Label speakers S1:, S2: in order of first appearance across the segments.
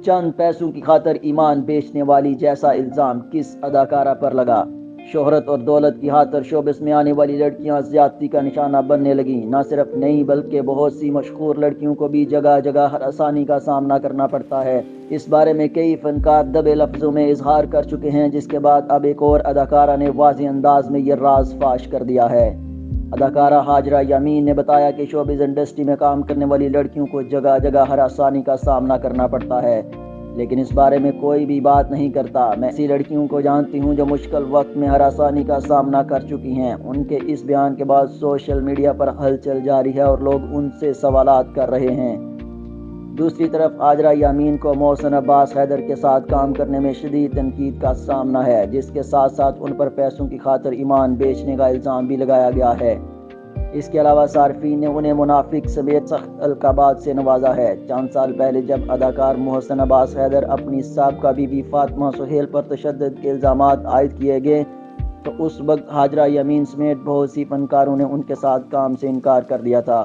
S1: چند پیسوں کی خاطر ایمان بیچنے والی جیسا الزام کس اداکارہ پر لگا؟ شہرت اور دولت کی خاطر شوبز میں آنے والی لڑکیاں زیادتی کا نشانہ بننے لگیں۔ نہ صرف نہیں بلکہ بہت سی مشہور لڑکیوں کو بھی جگہ جگہ ہراسانی کا سامنا کرنا پڑتا ہے۔ اس بارے میں کئی فنکار دبے لفظوں میں اظہار کر چکے ہیں، جس کے بعد اب ایک اور اداکارہ نے واضح انداز میں یہ راز فاش کر دیا ہے۔ اداکارہ ہاجرہ یامین نے بتایا کہ شوبز انڈسٹری میں کام کرنے والی لڑکیوں کو جگہ جگہ ہراسانی کا سامنا کرنا پڑتا ہے، لیکن اس بارے میں کوئی بھی بات نہیں کرتا۔ میں ایسی لڑکیوں کو جانتی ہوں جو مشکل وقت میں ہراسانی کا سامنا کر چکی ہیں۔ ان کے اس بیان کے بعد سوشل میڈیا پر ہلچل جاری ہے اور لوگ ان سے سوالات کر رہے ہیں۔ دوسری طرف ہاجرہ یامین کو محسن عباس حیدر کے ساتھ کام کرنے میں شدید تنقید کا سامنا ہے، جس کے ساتھ ساتھ ان پر پیسوں کی خاطر ایمان بیچنے کا الزام بھی لگایا گیا ہے۔ اس کے علاوہ صارفین نے انہیں منافق سمیت سخت القابات سے نوازا ہے۔ چند سال پہلے جب اداکار محسن عباس حیدر اپنی سابقہ بیوی فاطمہ سہیل پر تشدد کے الزامات عائد کیے گئے تو اس وقت ہاجرہ یامین سمیت بہت سی فنکاروں نے ان کے ساتھ کام سے انکار کر دیا تھا۔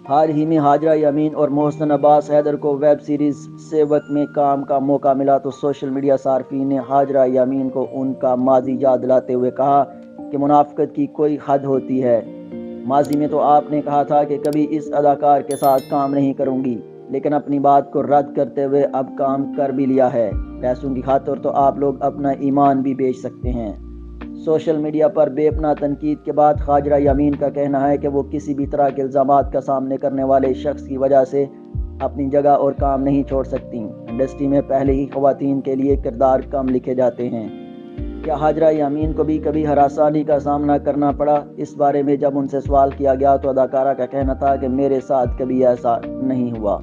S1: حال ہی میں ہاجرہ یامین اور محسن عباس حیدر کو ویب سیریز سیوک میں کام کا موقع ملا تو سوشل میڈیا صارفین نے ہاجرہ یامین کو ان کا ماضی یاد دلاتے ہوئے کہا کہ منافقت کی کوئی حد ہوتی ہے۔ ماضی میں تو آپ نے کہا تھا کہ کبھی اس اداکار کے ساتھ کام نہیں کروں گی، لیکن اپنی بات کو رد کرتے ہوئے اب کام کر بھی لیا ہے۔ پیسوں کی خاطر تو آپ لوگ اپنا ایمان بھی بیچ سکتے ہیں۔ سوشل میڈیا پر بے پناہ تنقید کے بعد ہاجرہ یامین کا کہنا ہے کہ وہ کسی بھی طرح کے الزامات کا سامنا کرنے والے شخص کی وجہ سے اپنی جگہ اور کام نہیں چھوڑ سکتی۔ انڈسٹری میں پہلے ہی خواتین کے لیے کردار کم لکھے جاتے ہیں۔ کیا ہاجرہ یامین کو بھی کبھی ہراسانی کا سامنا کرنا پڑا؟ اس بارے میں جب ان سے سوال کیا گیا تو اداکارہ کا کہنا تھا کہ میرے ساتھ کبھی ایسا نہیں ہوا۔